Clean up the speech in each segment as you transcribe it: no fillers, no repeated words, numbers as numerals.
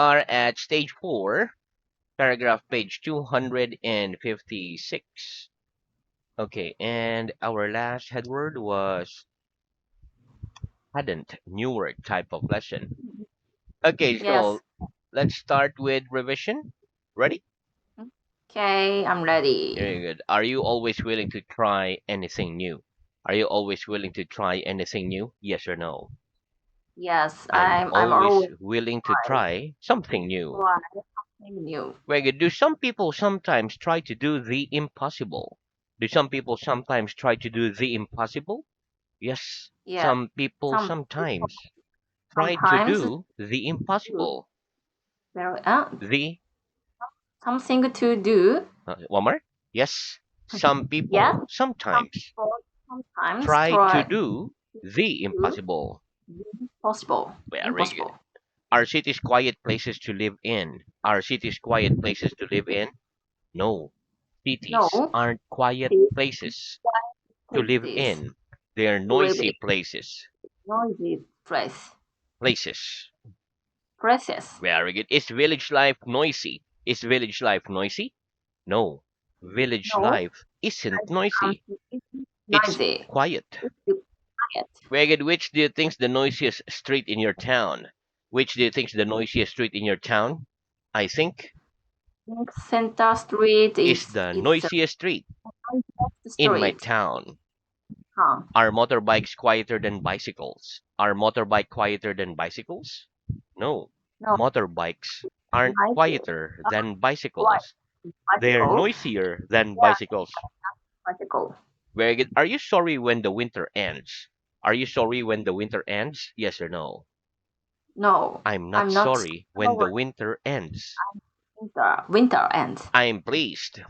Are at stage 4, paragraph page 256. Okay, and our last headword was hadn't, newer type of lesson. Okay, Yes. so let's start with revision. Ready? Okay, I'm ready. Very good. Are you always willing to try anything new? Are you always willing to try anything new? Yes or no? Yes, I'm I'm always always willing to try something new. try something new. Very good. Do some people sometimes try to do the impossible? Do some people sometimes try to do the impossible? Yes. Yes. Some people Some people sometimes try to sometimes do the do impossible. very The something to do. one more. Yes. Some Yes, people some sometimes people sometimes try to try do the to impossible. do possible. Very good. Impossible. Are cities quiet places to live in? Are cities quiet places to live in? No. Cities No, aren't quiet these places to live places in. They're to live in noisy places. noisy Places. places. Very good. Is village life noisy? Is village life noisy? No. Village No, life isn't noisy. it's It's noisy. quiet. It's quiet. Very good. Which do you think's the noisiest street in your town? Which do you think's the noisiest street in your town? I think Think Center Street is is the it's a noisiest street noisiest in my street. town. Huh? Are motorbikes quieter than bicycles? Are motorbike quieter than bicycles? No. No, Motorbikes aren't like it. quieter than Like bicycles. They're bicycle. noisier than Yeah, bicycles. bicycle. Very good. Are you sorry when the winter ends? Are you sorry when the winter ends? Yes or no? No, I'm not I'm not sorry when the sure. winter ends. Winter ends. I'm pleased.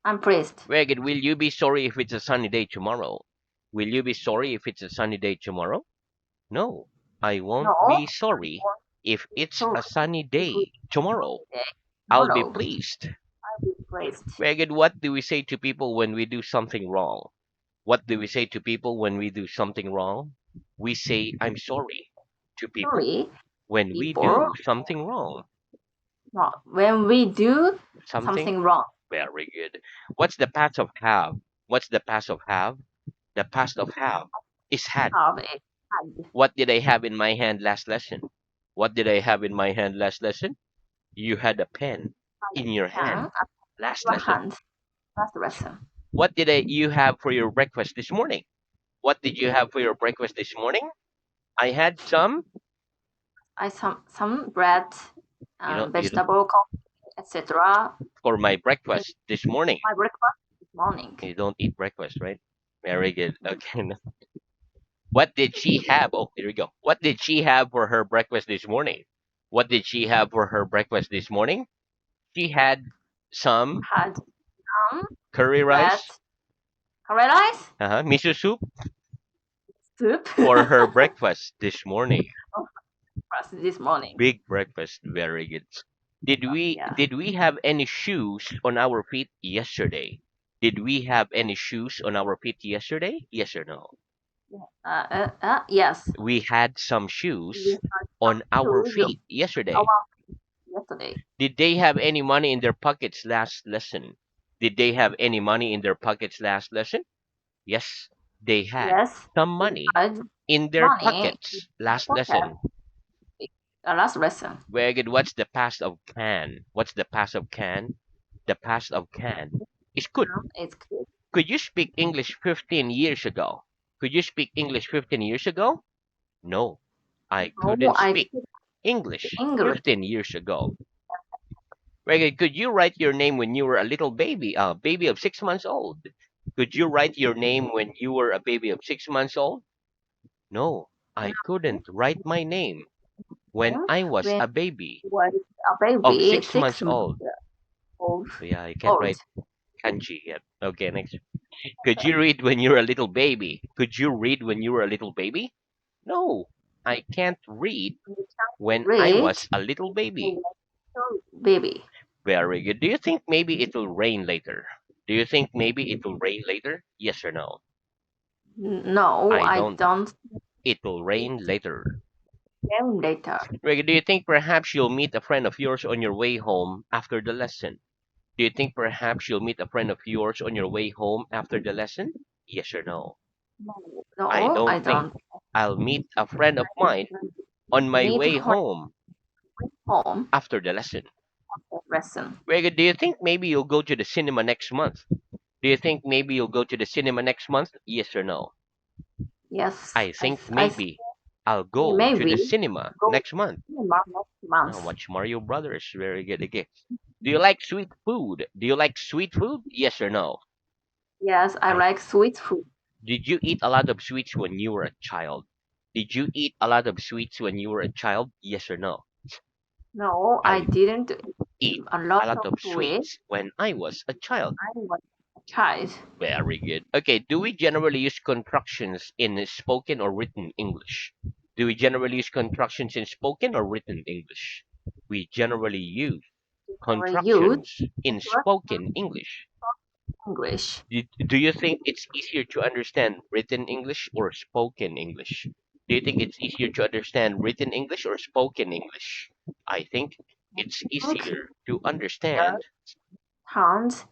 I'm pleased. Very good. Will you be sorry if it's a sunny day tomorrow? Will you be sorry if it's a sunny day tomorrow? No, I won't No, be I sorry want if to it's sorry a sunny if we day tomorrow. day I'll be tomorrow. pleased. I'll be pleased. Very good. What do we say to people when we do something wrong? What do we say to people when we do something wrong? We say, I'm sorry to people Sorry, when we people. do something wrong. No, when we do Something something wrong. very good. What's the past of have? What's the past of have? The past of have is had. Have a had. What did I have in my hand last lesson? What did I have in my hand last lesson? You had a pen in your Pen hand at last your lesson. hand. Last lesson. What did you have for your breakfast this morning? What did you have for your breakfast this morning? I had some, I some bread, you know, vegetable, coffee, etc. for my breakfast this morning. My breakfast this morning. You don't eat breakfast, right? Very good. Okay. What did she have? Oh, here we go. What did she have for her breakfast this morning? What did she have for her breakfast this morning? She had some Had some curry bread, rice, curry rice, miso soup soup. for her breakfast this morning. Breakfast this morning. Big breakfast, very good. Did we Yeah. did we have any shoes on our feet yesterday? Did we have any shoes on our feet yesterday? Yes or no? Yes. We had some We shoes had on some our shoes feet yesterday. our yesterday. Did they have any money in their pockets last lesson? Did they have any money in their pockets last lesson? Yes, they had Yes. some We money had in their money in pockets our last pocket. lesson. Last lesson. Very good. What's the past of can? What's the past of can? The past of can is could. It's good. Could you speak English 15 years ago? Could you speak English 15 years ago? No, I No, couldn't I speak speak English English. 15 years ago. Very good. Could you write your name when you were a little baby, a baby of 6 months old? Could you write your name when you were a baby of 6 months old? No, I couldn't write my name when I was When a baby he was a of baby, six six months months old. old. Yeah, I can't Old. write kanji yet. Okay, next. Could you read when you were a little baby? Could you read when you were a little baby? No, I can't read You can when I read was a little baby. baby. Very good. Do you think maybe it will rain later? Do you think maybe it will rain later? Yes or no? No, I I don't. don't. It will It rain later. Game later. Reggie, do you think perhaps you'll meet a friend of yours on your way home after the lesson? Do you think perhaps you'll meet a friend of yours on your way home after the lesson? Yes or no? No, I no, don't I think don't. I'll meet a friend of mine on my Meet way her home home after the lesson. after lesson. Reggie, do you think maybe you'll go to the cinema next month? Do you think maybe you'll go to the cinema next month? Yes or no? Yes, I think I maybe I'll go to maybe the cinema go next month. cinema next month. Watch Mario Brothers. Very good. Okay. Do you like sweet food? Do you like sweet food? Yes or no? Yes, I I like sweet food. Did you eat a lot of sweets when you were a child? Did you eat a lot of sweets when you were a child? Yes or no? No, I I didn't eat a a lot lot of of sweet. sweets when I was a child. I was a child. Very good. Okay, do we generally use contractions in spoken or written English? Do we generally use contractions in spoken or written English? We generally use Never used contractions in spoken English. English. Do you think it's easier to understand written English or spoken English? Do you think it's easier to understand written English or spoken English? I think it's Think easier to here understand sounds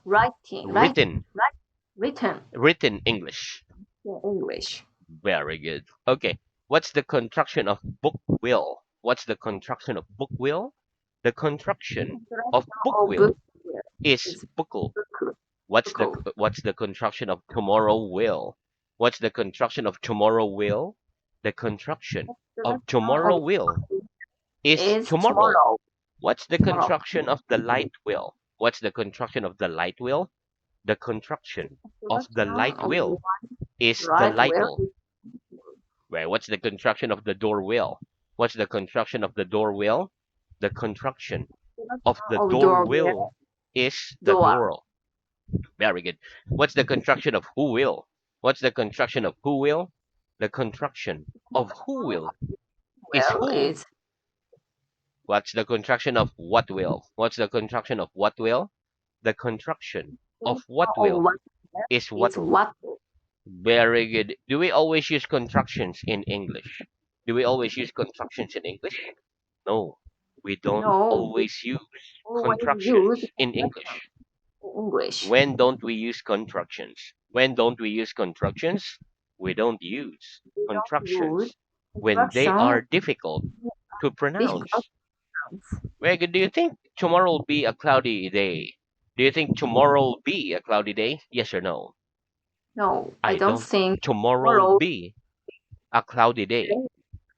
written write, written written English. in English. Very good. Okay. What's the contraction of book will? What's the contraction of book will? The contraction Direction of book of book will is is buckle. book. What's the contraction of tomorrow will? What's the contraction of tomorrow will? The contraction of Direction tomorrow of will is is tomorrow. tomorrow. What's the Tomorrow. contraction of the light will? What's the contraction of the light will? The contraction of the Direction light of will is the right light will will. Right. What's the contraction of the door will? What's the contraction of the door will? The contraction of direction the of door door will will is the door. door. Very good. What's the construction of who will? What's the construction of who will? The construction of who will is Will who. is What's the construction of what will? What's the construction of what will? The construction of direction what of will what is is what will. what. Very good. Do we always use contractions in English? Do we always use contractions in English? No, we don't No, we always use always use contractions in contraction English. in English. When don't we use contractions? When don't we use contractions? We don't use We don't use contractions when they are contraction difficult to difficult pronounce. sounds. Greg, do you think tomorrow will be a cloudy day? Do you think tomorrow will be a cloudy day? Yes or no? No, I I don't don't. think Tomorrow will tomorrow be a cloudy day. is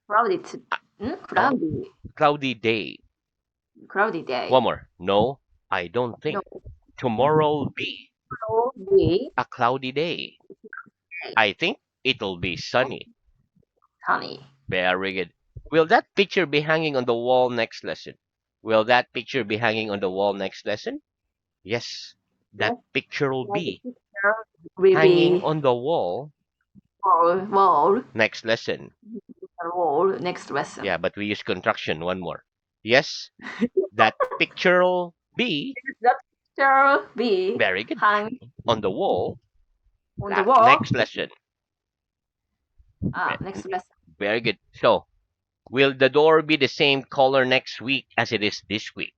crowded. Uh, Cloudy, cloudy day. cloudy One day. more. No, I don't No, think tomorrow will be tomorrow be a cloudy day. I think it'll be sunny. sunny. Very good. Will that picture be hanging on the wall next lesson? Will that picture be hanging on the wall next lesson? Yes, that Yes, picture will the be picture will hanging be on the wall wall next lesson. wall next lesson. Yeah, but we use contraction. One more. Yes, that picture will be That picture be very good hung on the wall on the next wall. lesson. Next lesson. Very good. So, will the door be the same color next week as it is this week?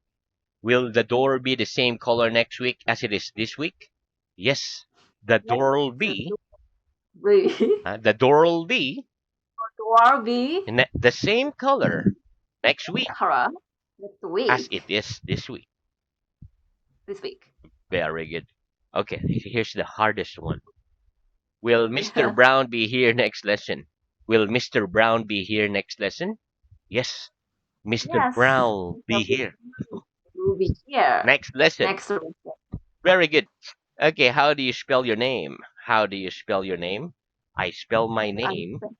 Will the door be the same color next week as it is this week? Yes, the Yes, door will the be will the door will be door be in the same color next week color next as week. it is this week. This week. Very good. Okay, here's the hardest one. Will Mr. Brown be here next lesson? Will Mr. Brown be here next lesson? Yes, Mr. Yes, Brown will be here will be here next lesson. next lesson. Very good. Okay, how do you spell your name? How do you spell your name? I spell my I name. spell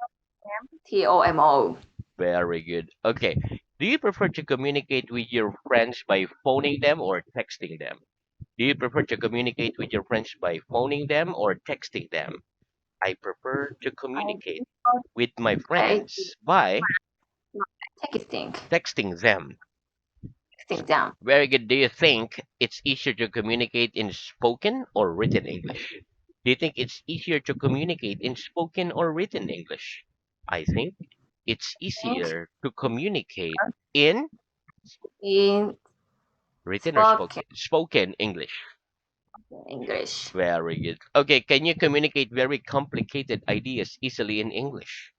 TOMO. Very good. Okay. Do you prefer to communicate with your friends by phoning them or texting them? Do you prefer to communicate with your friends by phoning them or texting them? I prefer to I communicate prefer with my to friends by texting, texting them. texting them. Very good. Do you think it's easier to communicate in spoken or written English? Do you think it's easier to communicate in spoken or written English? I think. it's think easier to communicate in in written or spoken spoken English. English. Very good. Okay, can you communicate very complicated ideas easily in English?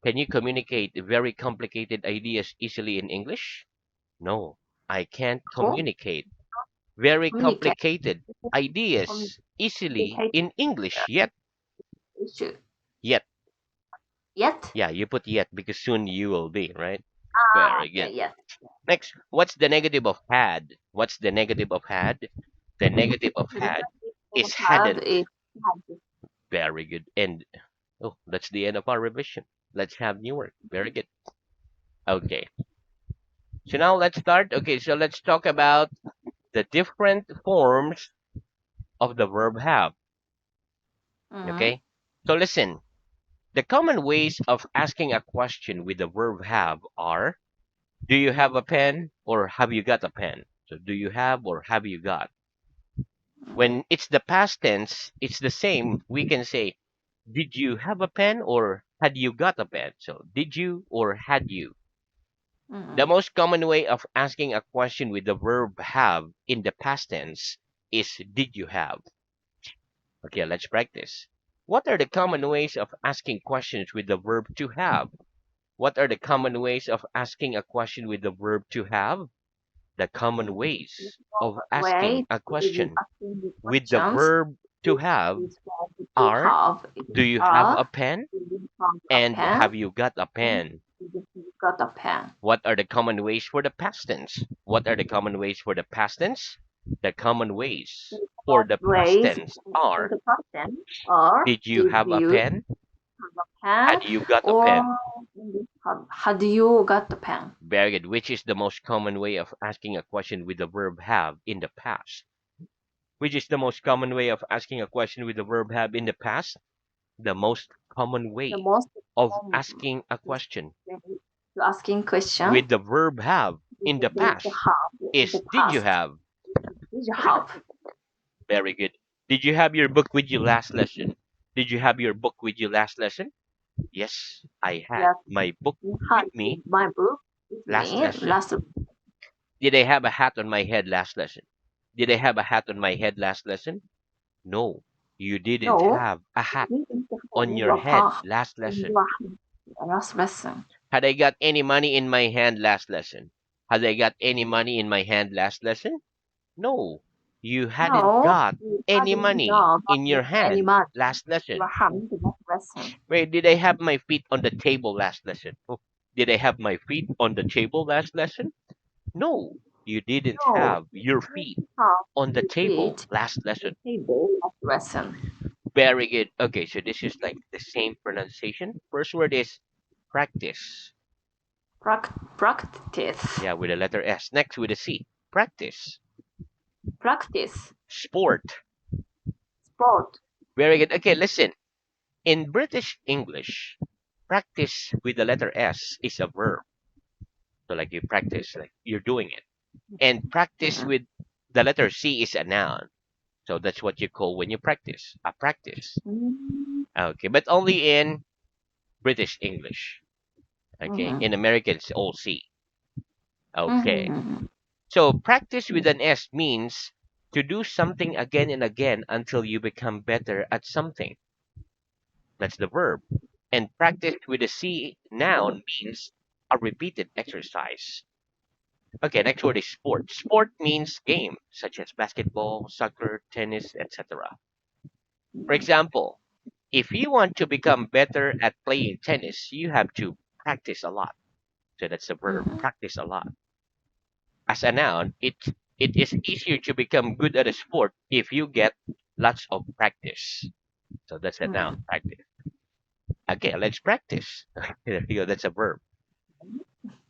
Can you communicate very complicated ideas easily in English? No, I can't Oh, communicate very communicate. complicated ideas easily Communicate in English yet. issue. Yet. Yet? Yeah, you put yet because soon you will be, right? Ah, Very okay, good. yes. Next, what's the negative of had? What's the negative of had? The negative of The had negative is had hadn't. is had. Very good. And oh, that's the end of our revision. Let's have new work. Very good. Okay. So now let's start. Okay, so let's talk about the different forms of the verb have. Mm-hmm. Okay. So listen. The common ways of asking a question with the verb have are: do you have a pen or have you got a pen? So do you have or have you got? When it's the past tense, it's the same. We can say, did you have a pen or had you got a pen? So did you or had you? The Mm-hmm. most common way of asking a question with the verb have in the past tense is did you have? Okay, let's practice. What are the common ways of asking questions with the verb to have? What are the common ways of asking a question with the verb to have? The common ways of asking Way a to question asking the with the questions verb to have is what you are: have do is you have a do pen you have a and pen have you got a and pen? do you got a pen. What are the common ways for the past tense? What are the common ways for the past tense? The common ways for the past Ways tense for are: the person or did you did have a you pen? have a pen Had you got a or pen? had you got the pen? Very good. Which is the most common way of asking a question with the verb have in the past? Which is the most common way of asking a question with the verb have in the past? The most common The way most of common asking a question to asking question with the verb have in the with the past have in is the did you past. have? Did you have? Very good. Did you have your book with you last lesson? Did you have your book with you last lesson? Yes, I had Yes, my book you had with me my book with last me lesson. last. Did I have a hat on my head last lesson? Did I have a hat on my head last lesson? No, you didn't No, have a hat you didn't have on your your head part last in lesson. your last lesson. Had I got any money in my hand last lesson? Had I got any money in my hand last lesson? No, you hadn't No, got you any hadn't money got in your any hand money last in your lesson. hand in that lesson. Wait, did I have my feet on the table last lesson? Oh, did I have my feet on the table last lesson? No, you didn't No, have your you feet didn't have on the your table feet last on the lesson. table last lesson. Very good. Okay, so this is like the same pronunciation. First word is practice. Practice. Yeah, with the letter S. Next with a C. Practice. Practice. Sport. Sport. Very good. Okay, listen. In British English, practice with the letter S is a verb. So like you practice, like you're doing it. And practice Mm-hmm. with the letter C is a noun. So that's what you call when you practice, a practice. Okay, but only in British English. Okay, Mm-hmm. in American it's all C. Okay, Mm-hmm. so practice with an S means to do something again and again until you become better at something. That's the verb. And practice with a C noun means a repeated exercise. Okay, next word is sport. Sport means game, such as basketball, soccer, tennis, etc. For example, if you want to become better at playing tennis, you have to practice a lot. So that's the verb, Mm-hmm. practice a lot. As a noun, it is easier to become good at a sport if you get lots of practice. So that's a Mm-hmm. noun, practice. Okay, let's practice. There you go, that's a verb.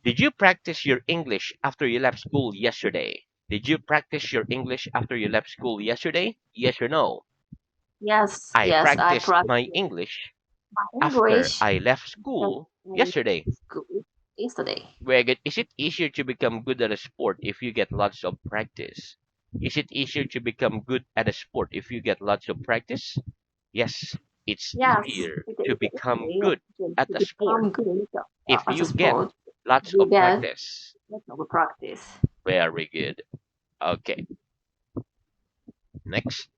Did you practice your English after you left school yesterday? Did you practice your English after you left school yesterday? Yes or no? Yes, I yes, I practiced practiced my English my after English I left just school in yesterday. school yesterday. Very good. Is it easier to become good at a sport if you get lots of practice? Is it easier to become good at a sport if you get lots of practice? Yes. It's Yes, easier it to is become easy good at to a sport become good if as a you get sport. lots You of get practice. lots of practice. Very good. Okay, next.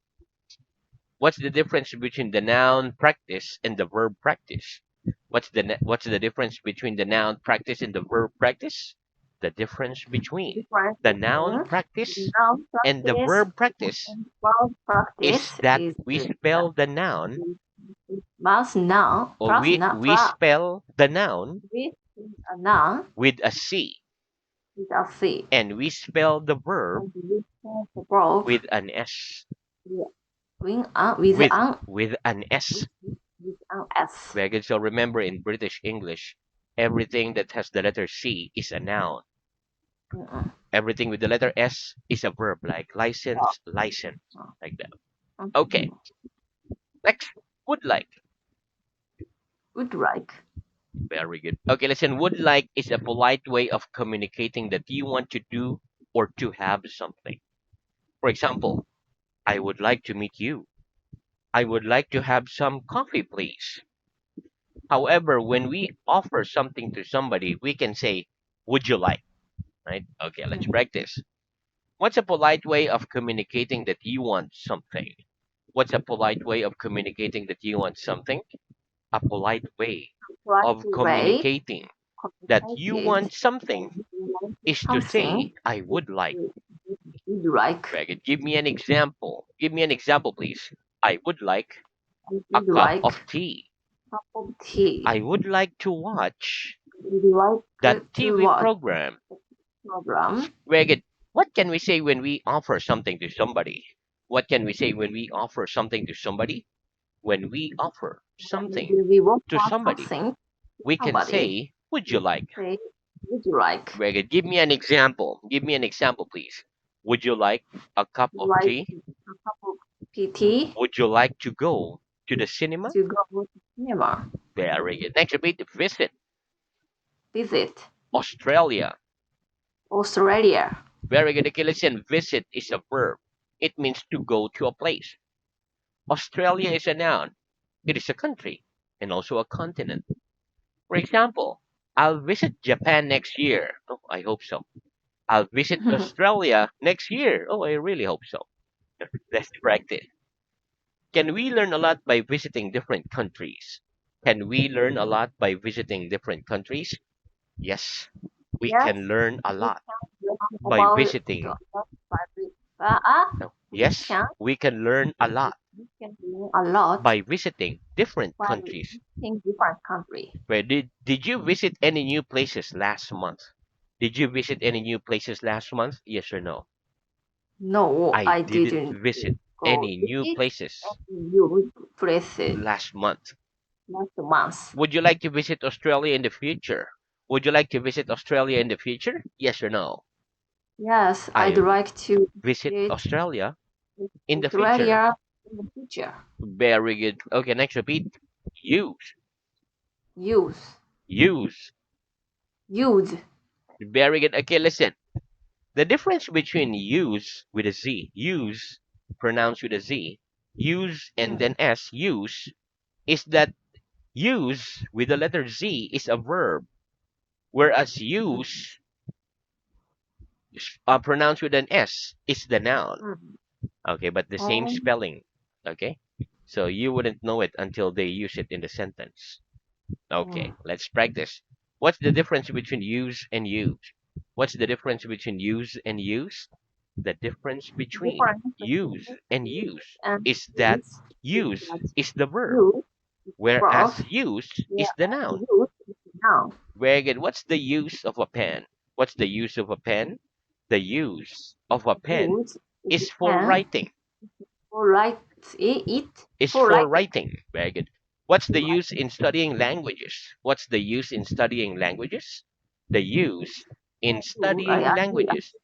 What's the difference between the noun practice and the verb practice? What's the difference between the noun practice and the verb practice? The difference The between difference the noun between practice noun and the practice verb practice and verb is practice that is we spell the noun plus noun or plus noun we spell the noun with a noun with a C with a C and we spell the verb and with the verb with an S. with With an an S. with an S. Very good. So remember in British English, everything that has the letter C is a noun. Mm-mm. Everything with the letter S is a verb, like Oh, license, license, oh, like that. Okay, mhm. next, would like. Would like. Very good. Okay, listen, would like is a polite way of communicating that you want to do or to have something. For example, I would like to meet you. I would like to have some coffee, please. However, when we offer something to somebody, we can say, would you like? Right? Okay, let's Mm. practice. What's a polite way of communicating that you want something? What's a polite way of communicating that you want something? A polite way Right of way communicating that you communicate want something is to something say, I that would like. you would like. Very good. Give me an example. Give me an example, please. I would like You a would cup like of tea. cup of tea. I would like to watch You would that like to TV watch program. the program. Very good. What can we say when we offer something to somebody? What can we say when we offer something to somebody? When we offer something When we want to somebody, something to we can somebody, say, would you we like? say, would you like? Very good. Give me an example. Give me an example, please. Would you like a cup You of like tea? a cup of tea Would you like to go to the cinema? to go to cinema, Very good. Next, repeat. Visit visit Australia. Australia. Very good. Okay, listen. Visit is a verb. It means to go to a place. Australia is a noun. It is a country and also a continent. For example, I'll visit Japan next year. Oh, I hope so. I'll visit Australia next year. Oh, I really hope so. Let's practice. Can we learn a lot by visiting different countries? Can we learn a lot by visiting different countries? Yes, we Yes, can learn a we lot can learn by about visiting. public. No, We yes, we can learn a lot can learn a lot by visiting different by countries. visiting different country. Where did you visit any new places last month? Did you visit any new places last month? Yes or no? No, I I didn't didn't visit go any new visit places any new places last month. last month. Would you like to visit Australia in the future? Would you like to visit Australia in the future? Yes or no? Yes, I'd I like to visit visit Australia in the future. Australia in the future. Very good. Okay, next repeat. Use. Use, Use. use. Very good. Okay, listen. The difference between use with a Z, use, pronounced with a Z, use and Mm, then S, use, is that use with the letter Z is a verb, whereas mm, use, pronounced with an S, is the noun. mm. Okay, but the same Um, spelling. Okay, so you wouldn't know it until they use it in the sentence. Okay, mm. let's practice. What's the difference between use and use? What's the difference between use and use? The difference between Difference use between and use use and is that use is use that is the verb, use is the verb, whereas use is the whereas noun. use is the noun. Very good. What's the use of a pen? What's the use of a pen? The use of a pen Use is the is for pen writing. for write it Is for for writing. writing. Very good. What's the Right. use in studying languages? What's the use in studying languages? The use in studying I agree. languages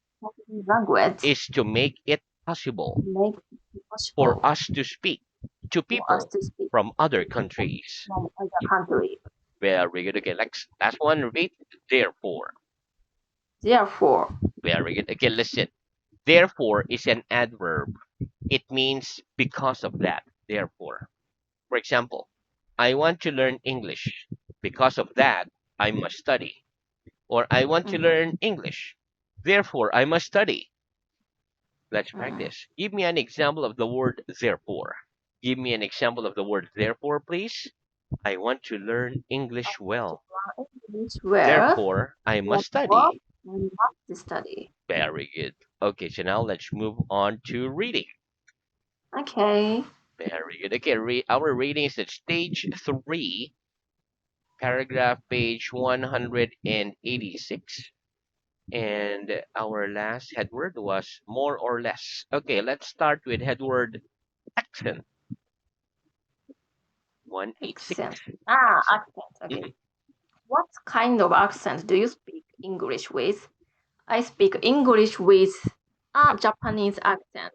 Language is to make it possible make it for possible us to speak to for us people to speak from other to people countries. from other countries. Very good. Okay, last one. Repeat. Therefore. Therefore, Very good. Okay, listen. Therefore is an adverb. It means because of that. Therefore. For example, I want to learn English. Because of that, I must study. Or I want to Mhm. learn English. Therefore, I must study. Let's Mm. practice. Give me an example of the word therefore. Give me an example of the word therefore, please. I want to learn English well. English well. Therefore, I must Therefore, study. we must study. Very good. Okay, so now let's move on to reading. Okay. Very good. Okay, our reading is at stage 3, paragraph page 186. And our last head word was more or less. Okay, let's start with head word accent. 186. Accent. Accent. Accent. Okay. Mhm. What kind of accent do you speak English with? I speak English with a Japanese accent.